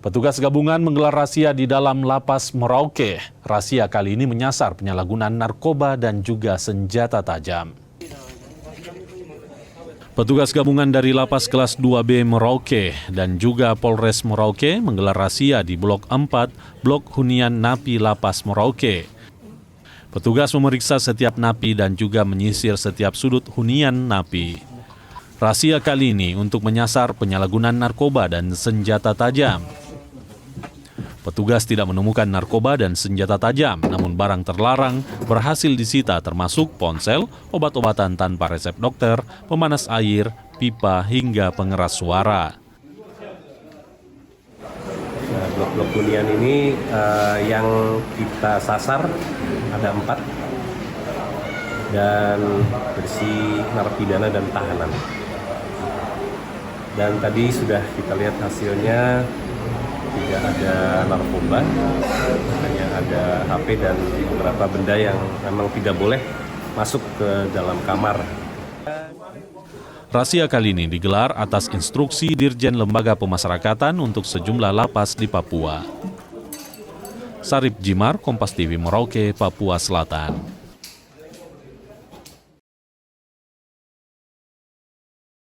Petugas gabungan menggelar razia di dalam lapas Merauke. Razia kali ini menyasar penyalahgunaan narkoba dan juga senjata tajam. Petugas gabungan dari Lapas Kelas 2B Merauke dan juga Polres Merauke menggelar razia di Blok 4, Blok Hunian Napi Lapas Merauke. Petugas memeriksa setiap napi dan juga menyisir setiap sudut hunian napi. Razia kali ini untuk menyasar penyalahgunaan narkoba dan senjata tajam. Petugas tidak menemukan narkoba dan senjata tajam, namun barang terlarang berhasil disita termasuk ponsel, obat-obatan tanpa resep dokter, pemanas air, pipa, hingga pengeras suara. Blok-blok hunian ini yang kita sasar ada 4 dan bersih narapidana dan tahanan. Dan tadi sudah kita lihat hasilnya, tidak ada narkoba, hanya ada HP dan beberapa benda yang memang tidak boleh masuk ke dalam kamar. Razia kali ini digelar atas instruksi Dirjen Lembaga Pemasyarakatan untuk sejumlah lapas di Papua. Sarip Jimar, Kompas TV Merauke, Papua Selatan.